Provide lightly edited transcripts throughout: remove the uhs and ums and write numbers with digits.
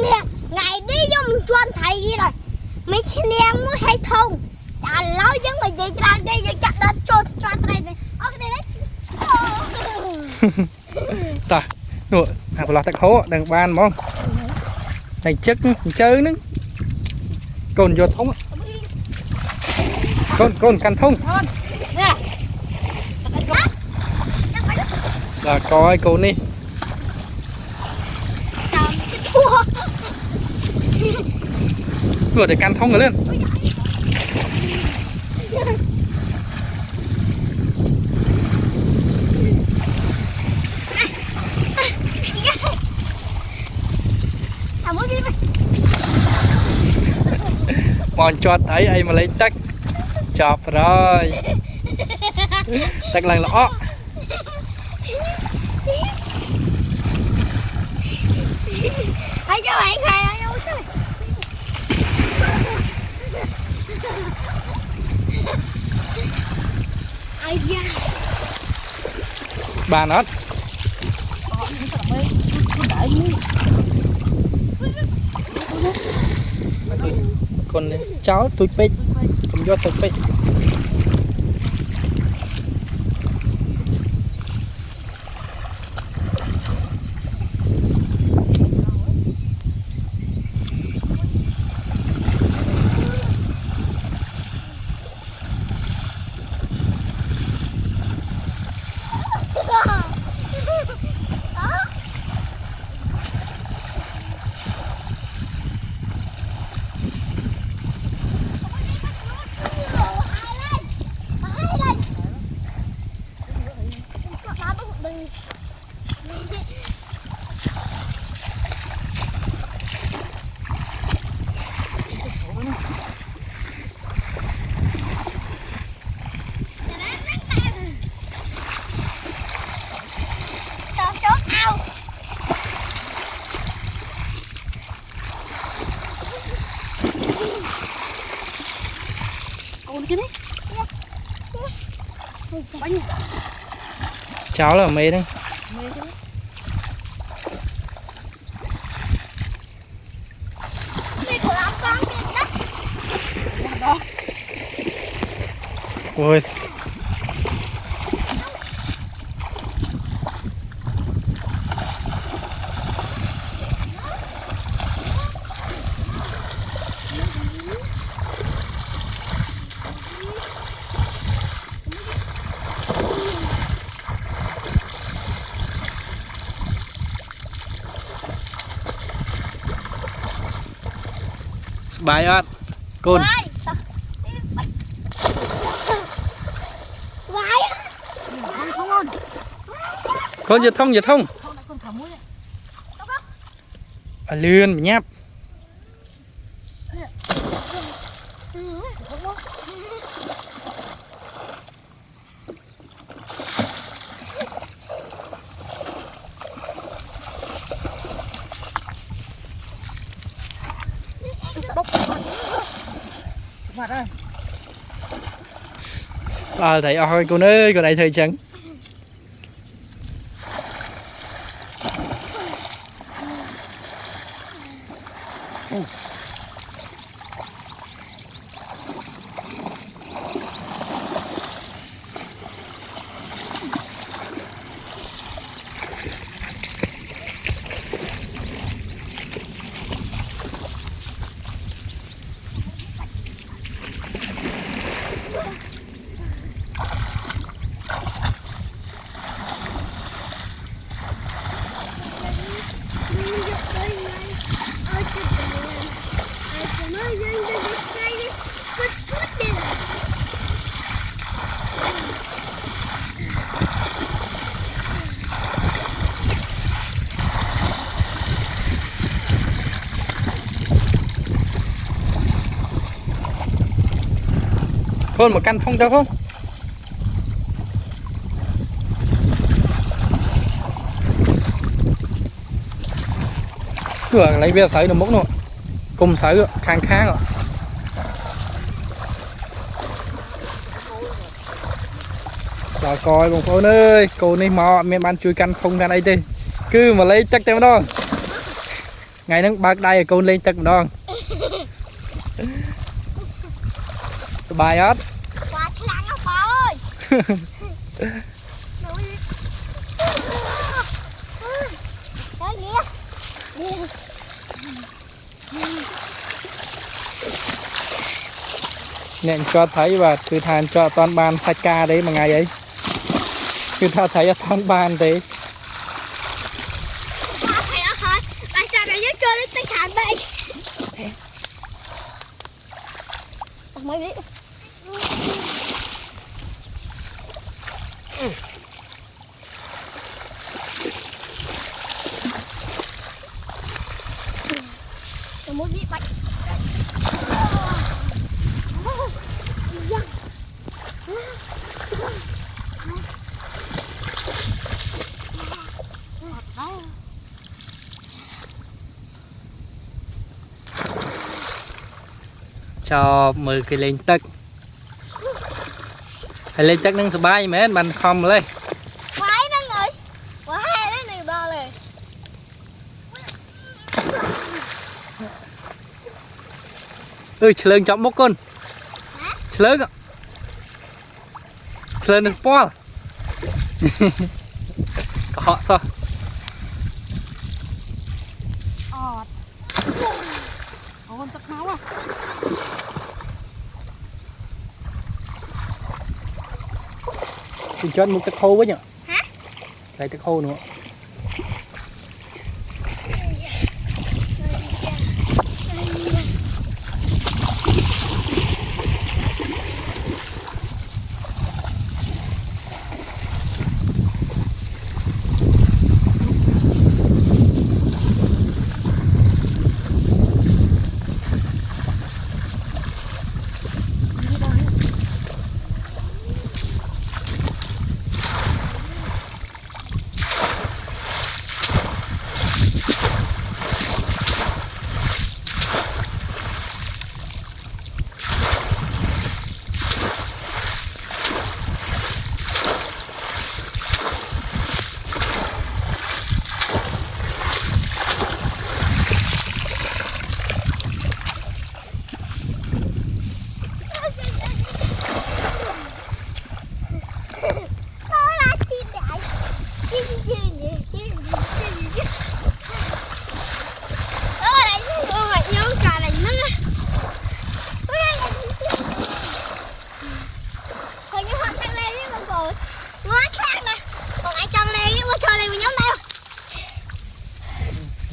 nè ngày đi vô mình chuan thầy đi rồi mấy chị em muốn hay thông đã lâu nhưng mà gì ra đây giờ chắc đã trôn cho đây này đây đấy ta nụ à bỏ tắc hố đằng ban mong đằng chất chơi nữa cồn vô thông cồn căn thông là coi cồn đi vừa để căn thông rồi lên mòn chọt thấy ai mà lấy tắc chọp rồi tắc lần lõ hãy cho bạn khai bà nó còn cháu tôi pích không do tôi pích cháu là mê đấy ôi bài ớt côn con giờ thông à, lươn nháp à, thấy ôi cô ơi cô này thời trắng Hơn một căn thông tao không? Cửa lấy bia sấy được mốc rồi. Cùng sấy rồi, khang khang rồi. Rồi coi bông phôn ơi, cô này mò miền ban chui căn không căn ấy đi. Cứ mà lấy chắc tem đó. ngày nắng bạc đây con lên tật đòn bài hết quá lặng á bà ơi Đấy nghĩa đi nè cho thấy và cứ than cho toàn ban sạch ca đấy mà ngày ấy cứ ta thấy toàn ban đấy bà phải ở hỏi tại sao lại nhớ chơi đến tài sản vậy mới biết tôi muốn biết bạch cho 10 cái lên tật hay lên tật nâng số 3 mấy bạn không lên phải đó người quá hay đấy này ba này ơi chơi chọn bốc con chơi chơi được po có họ sao con tắc máu à thì cho một cái khô với nhở hả lấy cái khô nữa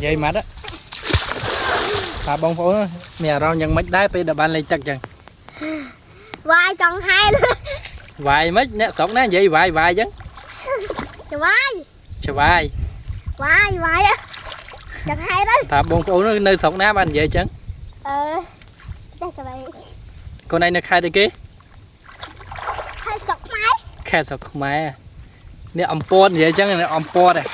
vậy mà đó bà bông phố mẹ rau nhận mấy đá bây giờ ban lên chắc chừng vài còn hai luôn vài mấy nè sọt nè vậy vài chứ chờ vai chờ vài vài á chẳng hai đó bà bông phố nó nơi sọt ná ban vậy chứ đây các bạn con này nó khai được kia hai sọt máy khai sọt máy nè ẩm pon vậy chứ này ẩm pon này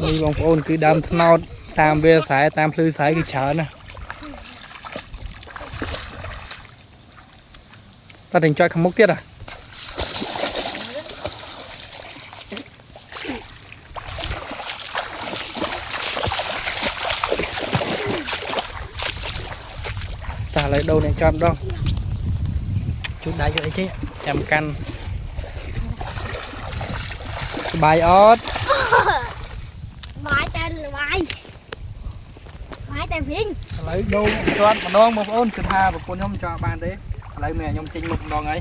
đi bông ôn cứ đâm nâu tam về sải tam lư sải cái chợ nè ta định cho không mốc tiết à trả lại đâu này cho em đâu chút đáy cho đấy chứ em căn bài ớt bài tên là bài tên phiên lấy đâu cho mà non một ôn cứ tha và con không cho bạn đấy lấy mẹ nhom chinh một đòn ấy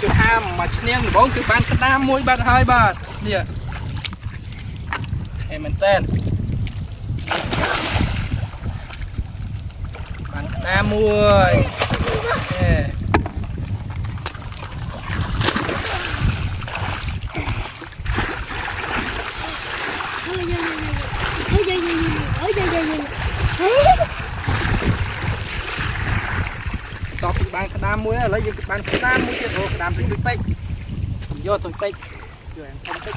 cứ tha mà nén bốn cứ bạn cái đam mũi bạn hai ba nè em mình tên bạn đam mũi tọt bàn cái đam muối lấy cái bàn cái đam muối cái đam thì được tây vô tôi tây rồi em không tây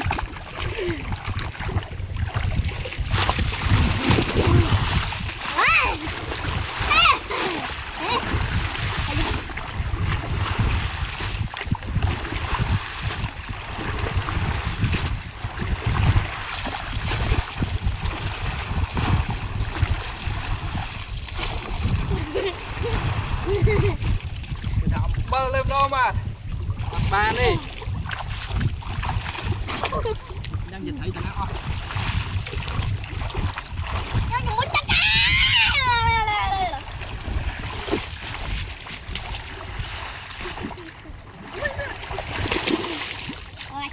mau bà bà đi đang nhìn thấy tao nó Cho những mũi tất cả.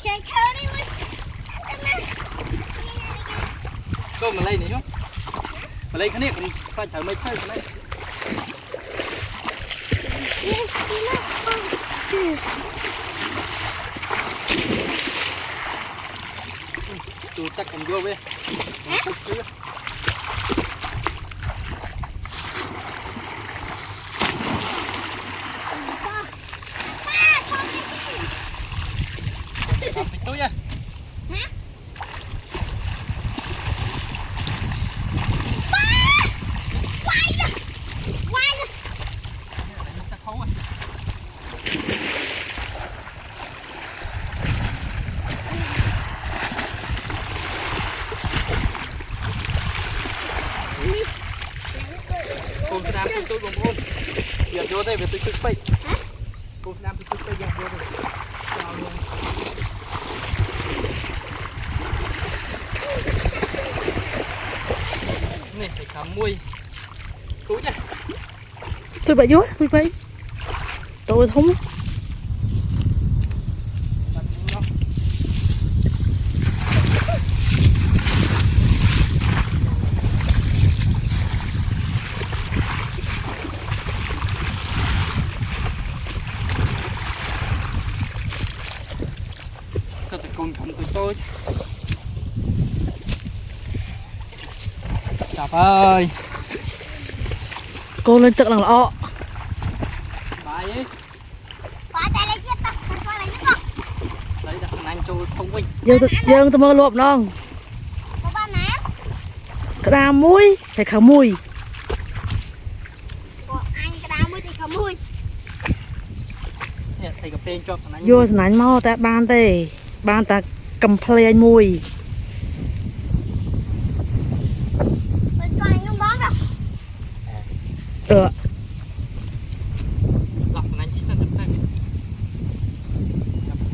Chơi đi mũi. cô mà lấy này không mà lấy cái này cũng phải thở mấy hơi cái này tôi chắc còn vô về tôi nha cô sẽ làm tôi cùng cô giờ vô đây về tôi cứ bay cô sẽ làm tôi cứ bay vô đây này phải khám mùi túi nha tôi bay tôi không sao tôi cùng thầm tôi Chạp ơi cô lên chợ lằng lọ bài ấy Quả tay lấy chiếc tao, qua lấy nước không? lấy đặt thằng anh cho thông minh dương tôi mơ lộp non Có ba nát. cái đà muối thầy khả mùi Của anh cái đá mũi thì có mùi. nè thầy cà phê cho thằng anh vô nãy mau ta ban ta cầm play mùi Bên cho anh không bón đâu. lọc thằng anh chỉ cho thằng anh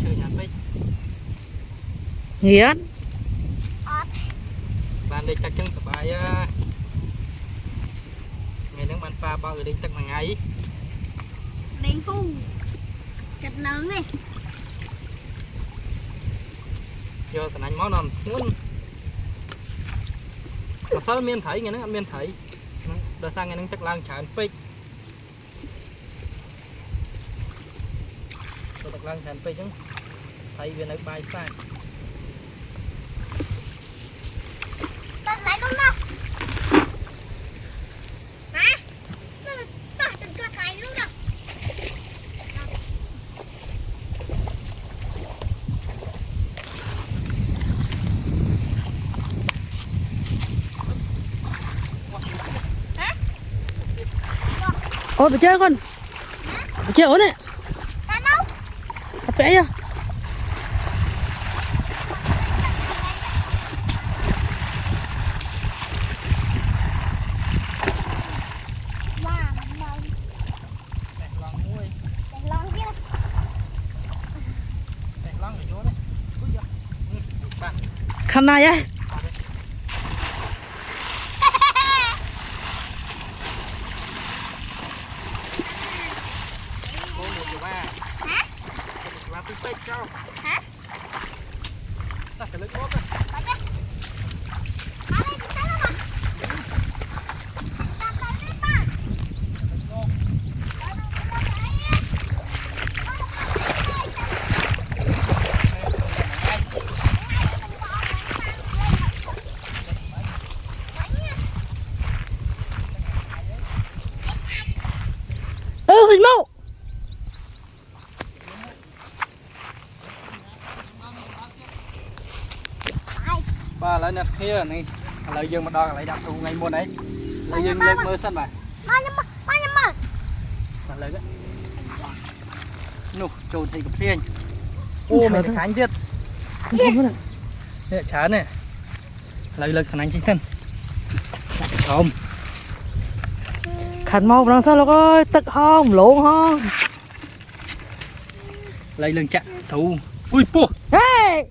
chơi nhà bích nghiến bạn đây chắc chắn sập bài ngày nắng ban pha bao người đi chắc mà ngày Đến phu. Chật lớn đi. cho thằng anh món nằm muốn mà sao miên thấy ngày nắng ăn miên thấy đợt sang ngày nắng chắc lang chán phê tôi chắc lang chán phê chứ thấy về nơi bài sai Tao lấy luôn đâu. Hả? Tao từng cho thầy luôn đâu. ôi phải chơi con phải chơi ổn đấy Tao đâu? tập vẽ chưa Mà đẹp lòng muôi để lon kia. đẹp lòng ở chỗ đấy cúi vô ba khăn này ấy cô một điều ba Hả? làm tôi phê cho Hả? ta phải lấy bóp đấy Bà chứ. Bà đây thì sao mà? Tao lấy cái ba. thì mau ba lại nè kia này lợi dương mà đo lại đặc thù ngày muôn ấy lợi dương lên mơ sân bài Ba nhầm mơ. mà lợi đấy nụ trồn thì cặp phiên ô mày phải khánh chết nè chán nè lợi lực thằng anh chính thân không khẩn mau làm sao nó có tật hông lộn hông lấy lưng chặt thú ui pua ê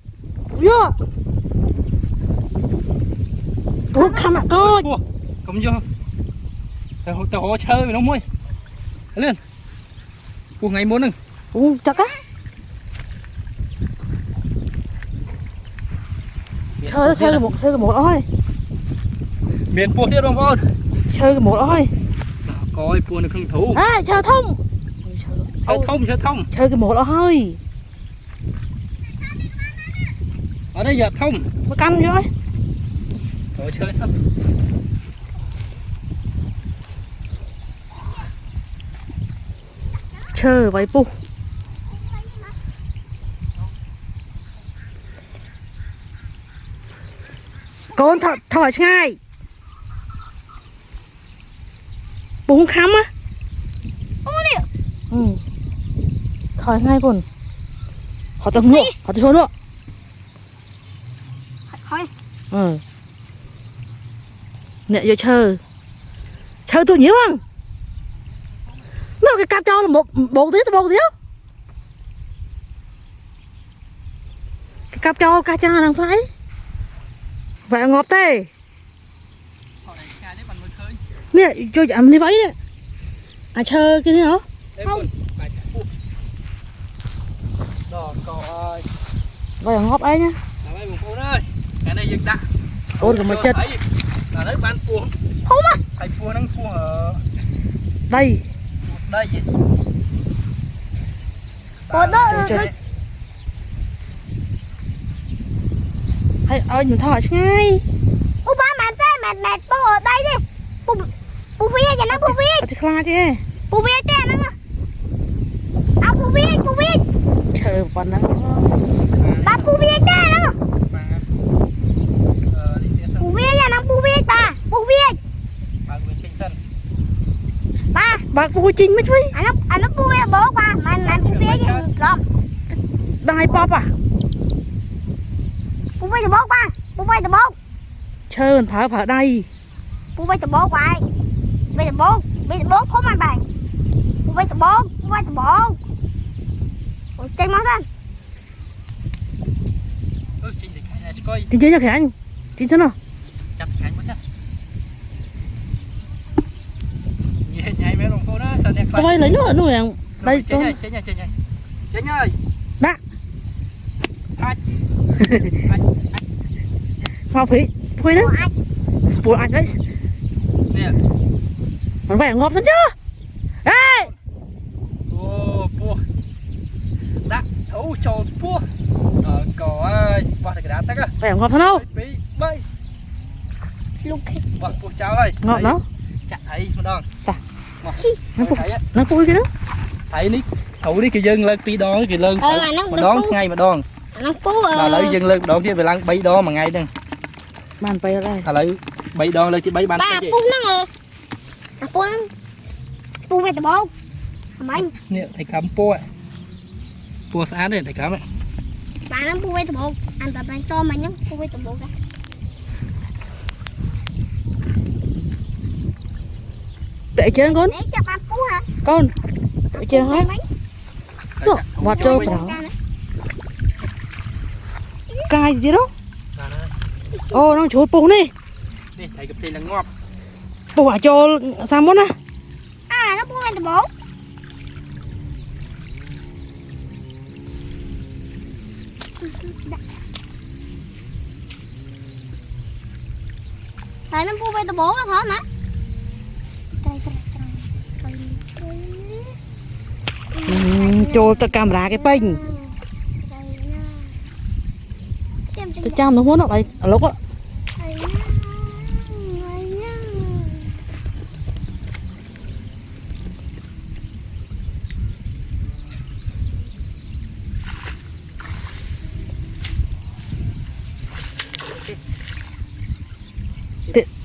vô ủa khăm ạ coi pua không vô tao họ chơi mày nó môi lên pua ngày muốn nè chắc á chơi cái một thôi miền pua thiết không con chơi cái một thôi coi pua nó không thú chơi thông chơi thông chơi cái một thôi ở đây giờ thông mà canh rồi rồi chơi xong chơi vậy pu con thổi ngay pu không khăm á thổi ngay con họ tao nữa họ tao nữa nè giờ chơi tôi nhiều không nó cái cặp cho là một bộ tí cái cặp cho đang phải vậy ngọt tê nè cho giảm đi váy đấy chơi cái này hả không đó coi vậy ngọt ấy nhá đây một cô ơi cái này dừng đã ôn của mà chất là đấy ban pua không á thầy pua nó pua ở đây gì bộ đó hay ơi mình thổi ngay u ba mẹ bộ ở đây đi bu phía cho nó bu phía thì khai chứ bu phía chứ nó à bu phía chờ còn năng ba bu phía chứ nó bu phía cho nó bu phía ba bà bu chinh mấy phi anh nó bu phía bố ba mà bu phía chứ không đai pop à bu phía bố ba bu phía bố chơi phở đây bu phía bố vậy bây giờ bố không ăn bàn bu phía bố chơi món ăn chính chơi cho khánh chính sao nào coi lấy nữa nuôi đây con chơi nhá đã hoa phí phí đấy buồn anh đấyมันแหวงงอบซะchưa ê pua đã thấu trầu pua có qua cái đá tắc á แหวงงอบthằng đâu bay lúc vâng pua cháo đây ngọt đó chặt thấy một đòn nó vui cái đó thấy ní thấu đi cái dân lên tí đón cái lưng mà đón ngay mà đón nó pú là lấy dân lên đón kia về lăng bay đó mà ngay đây bàn bay ở đây là lấy bay đo lên chỉ bay bàn ba pú nó ngờ pú về từ bố anh nè thầy cắm pua pua sáng đây thầy cắm ấy bà nó pú về từ bố anh tập anh cho mình nhá pú về từ bố ra để chơi con để cho ba pú hả con để chơi hết vọt trâu vào cay gì đó ô nó chốiปูnày đi thầy gặp tiền là ngọtปูà cho sao món á nó pú về từ bố thầy nó pú về từ bố hả mà cho tao camera cái pin tao chăm nó muốn nó lại ở lúc á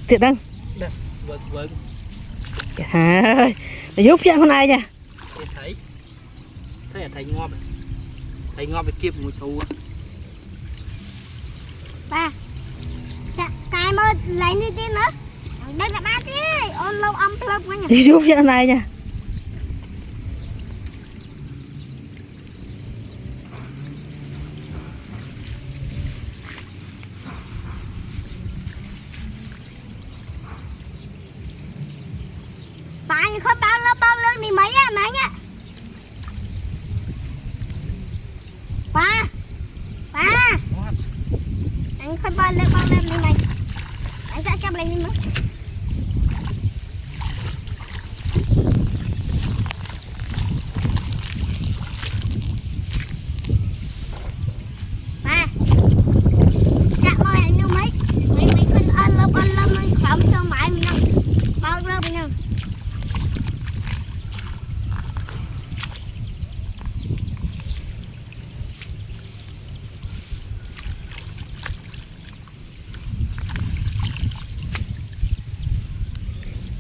tiện đăng vâng hả để giúp cho con này nha thấy là thầy ngon về kia mùi thù ba cái mà lấy đi tí nữa đây là ba tí ôn lâu âm lâu quá nhỉ đi giúp cho con này nha bà như khơi bao lưng đi mấy á mày nhá bà anh khơi bao lưng đi mày anh sẽ cầm lên đi mà bà chạm mày anh đâu mấy mấy con ăn lâm mình khám cho mãi mình nè bao lưng nè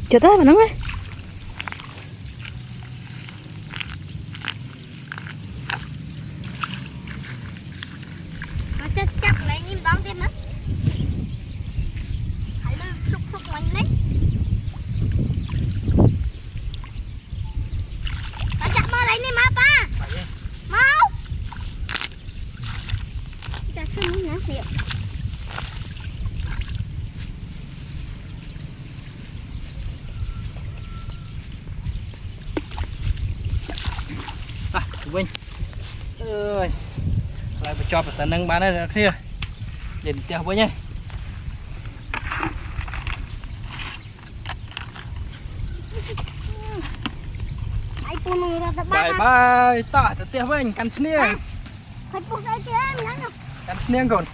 chết đó mà nắng ấy nó sẽ chặt lại nhím đón thêm nữa hãy đưa xúc mình đấy nó chặt mơ lại đi mà ba mau chặt cái mũi nhá xịu Vinh ơi lại phải cho tận nâng bán này kia nhìn theo với nhé ai pun ra ta bye ba bye ta tiếp với anh cắn nia phải pun ai chứ em nhá cắn nia còn